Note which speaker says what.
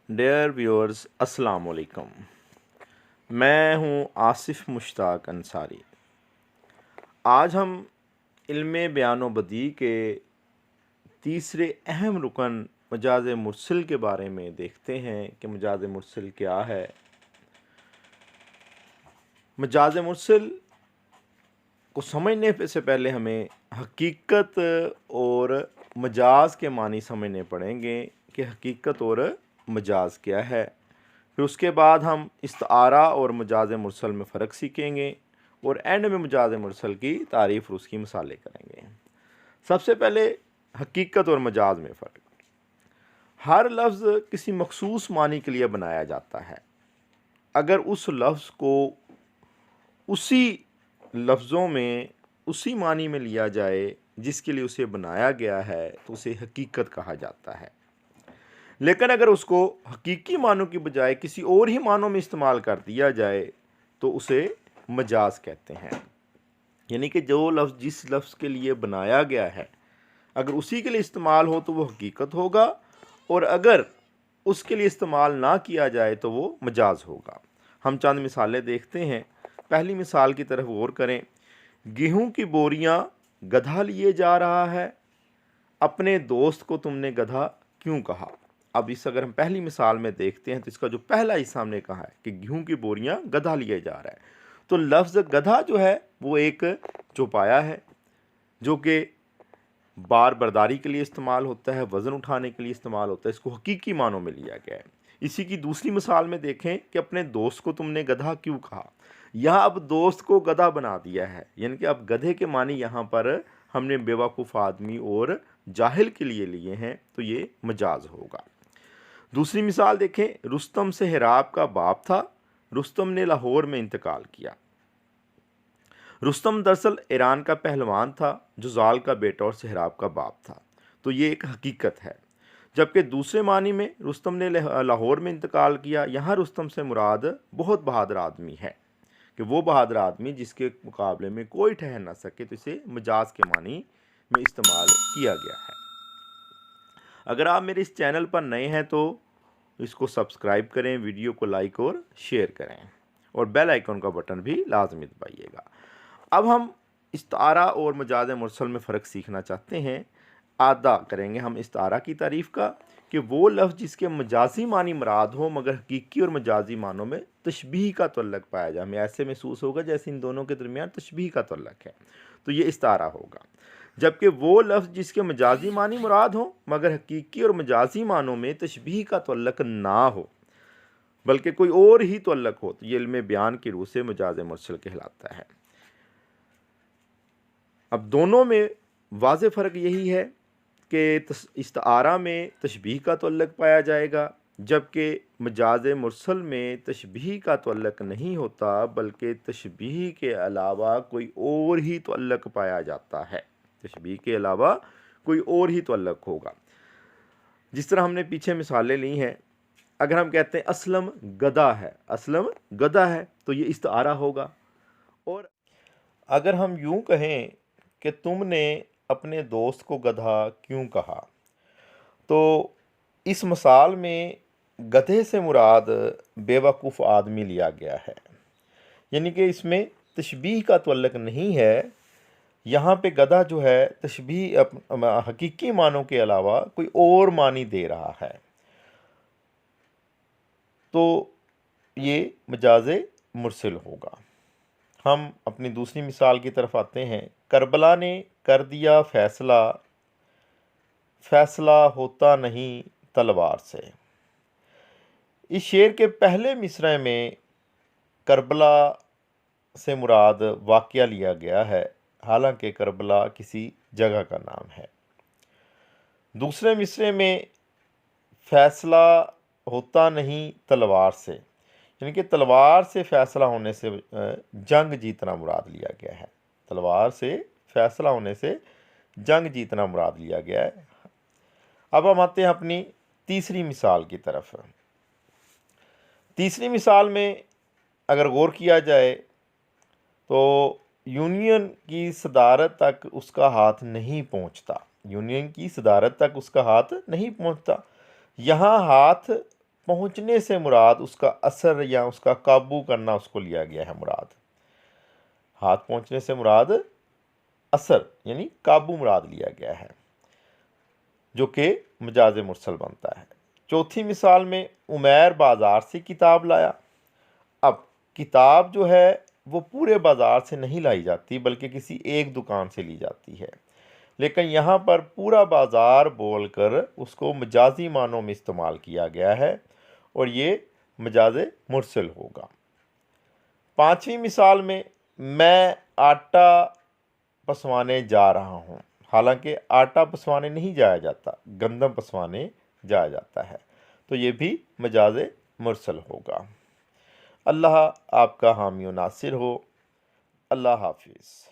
Speaker 1: Dear viewers अस्सलाम वालेकुम। मैं हूं आसिफ मुश्ताक अंसारी। आज हम इल्मे बयान व बदी के तीसरे अहम रुकन मजाज मुरसल के बारे में देखते हैं कि मजाज मुरसल क्या है। मजाज मुरसल को समझने से पहले हमें हकीकत और मजाज के मानी समझने पड़ेंगे कि हकीकत और मजाज क्या है। फिर उसके बाद हम इस्तारा और मजाज मुरसल में फ़र्क सीखेंगे और एंड में मजाज मुरसल की तारीफ़ और उसकी मिसालें करेंगे। सबसे पहले हकीकत और मजाज में फ़र्क। हर लफ्ज़ किसी मखसूस मानी के लिए बनाया जाता है। अगर उस लफ्ज़ को उसी लफ्ज़ों में उसी मानी में लिया जाए जिसके लिए उसे बनाया गया है तो उसे हकीकत कहा जाता है। लेकिन अगर उसको हकीकी मानों की बजाय किसी और ही मानों में इस्तेमाल कर दिया जाए तो उसे मजाज कहते हैं। यानी कि जो लफ्ज़ जिस लफ्ज़ के लिए बनाया गया है अगर उसी के लिए इस्तेमाल हो तो वो हकीकत होगा, और अगर उसके लिए इस्तेमाल ना किया जाए तो वो मजाज होगा। हम चंद मिसालें देखते हैं। पहली मिसाल की तरफ गौर करें। गेहूं की बोरियां गधा लिए जा रहा है, अपने दोस्त को तुमने गधा क्यों कहा। अब इस अगर हम पहली मिसाल में देखते हैं तो इसका जो पहला हिस्सा हमने कहा है कि गेहूं की बोरियां गधा लिए जा रहा है, तो लफ्ज़ गधा जो है वो एक चौपाया है जो कि बार बर्दारी के लिए इस्तेमाल होता है, वज़न उठाने के लिए इस्तेमाल होता है। इसको हकीकी मानों में लिया गया है। इसी की दूसरी मिसाल में देखें कि अपने दोस्त को तुमने गधा क्यों कहा। यहाँ अब दोस्त को गधा बना दिया है, यानी कि अब गधे के मानी यहाँ पर हमने बेवकूफ़ आदमी और जाहिल के लिए लिए हैं, तो ये मजाज होगा। दूसरी मिसाल देखें। रुस्तम से हिराब का बाप था, रुस्तम ने लाहौर में इंतकाल किया। रुस्तम दरअसल ईरान का पहलवान था, जुजाल का बेटा और सहराब का बाप था, तो ये एक हकीकत है। जबकि दूसरे मानी में रुस्तम ने लाहौर में इंतकाल किया, यहाँ रुस्तम से मुराद बहुत बहादुर आदमी है कि वो बहादुर आदमी जिसके मुकाबले में कोई ठहर ना सके, तो इसे मजाज के मानी में इस्तेमाल किया गया है। अगर आप मेरे इस चैनल पर नए हैं तो इसको सब्सक्राइब करें, वीडियो को लाइक और शेयर करें और बेल आइकन का बटन भी लाजमी दबाइएगा। अब हम इस्तारा और मजाज मुरसल में फ़र्क सीखना चाहते हैं। आदा करेंगे हम इस्तारा की तारीफ़ का कि वो लफ्ज़ जिसके मजाजी मानी मुराद हो मगर हकीकी और मजाजी मानों में तशबीह का तल्लक पाया जाए। हमें ऐसे महसूस होगा जैसे इन दोनों के दरमियान तशबीह का तल्लक है, तो ये इस्तारा होगा। जबकि वो लफ्ज़ जिसके मजाजी मानी मुराद हो मगर हकीकी और मजाजी मानों में तशबीह का तल्लक ना हो बल्कि कोई और ही तल्लक हो, तो ये इल्मे बयान की रूह से मजाज मुरसल कहलाता है। अब दोनों में वाज़े फ़र्क यही है कि इस्तारा में तशबीह का तल्लक पाया जाएगा, जबकि मजाज मुरसल में तशबीह का तल्लक नहीं होता बल्कि तशबीह के अलावा कोई और ही तल्लक पाया जाता है। तशबीह के अलावा कोई और ही तल्लक होगा। जिस तरह हमने पीछे मिसालें ली हैं, अगर हम कहते हैं असलम गधा है, असलम गधा है, तो ये इस्तारा होगा। और अगर हम यूं कहें कि तुमने अपने दोस्त को गधा क्यों कहा, तो इस मिसाल में गधे से मुराद बेवकूफ़ आदमी लिया गया है, यानी कि इसमें तशबीह का तल्लक नहीं है। यहाँ पे गधा जो है तशबीह हकीकी मानों के अलावा कोई और मानी दे रहा है, तो ये मजाज मुरसल होगा। हम अपनी दूसरी मिसाल की तरफ आते हैं। करबला ने कर दिया फैसला, फैसला होता नहीं तलवार से। इस शेर के पहले मिसरे में करबला से मुराद वाक़या लिया गया है, हालांकि करबला किसी जगह का नाम है। दूसरे मिसरे में फैसला होता नहीं तलवार से, यानी कि तलवार से फ़ैसला होने से जंग जीतना मुराद लिया गया है। तलवार से फ़ैसला होने से जंग जीतना मुराद लिया गया है। अब हम आते हैं अपनी तीसरी मिसाल की तरफ। तीसरी मिसाल में अगर गौर किया जाए तो यूनियन की सदारत तक उसका हाथ नहीं पहुंचता, यूनियन की सदारत तक उसका हाथ नहीं पहुंचता। यहाँ हाथ पहुँचने से मुराद उसका असर या उसका काबू करना उसको लिया गया है मुराद। हाथ पहुँचने से मुराद असर यानी काबू मुराद लिया गया है, जो कि मजाज मुरसल बनता है। चौथी मिसाल में उमैर बाज़ार से किताब लाया। अब किताब जो है वो पूरे बाज़ार से नहीं लाई जाती बल्कि किसी एक दुकान से ली जाती है, लेकिन यहाँ पर पूरा बाज़ार बोलकर उसको मजाजी मानों में इस्तेमाल किया गया है और ये मजाज मुरसल होगा। पाँचवीं मिसाल में मैं आटा पसवाने जा रहा हूँ, हालांकि आटा पसवाने नहीं जाया जाता, गंदम पसवाने जाया जाता है, तो ये भी मजाज मुरसल होगा। अल्लाह आपका हामी व नासिर हो। अल्लाह हाफिज़।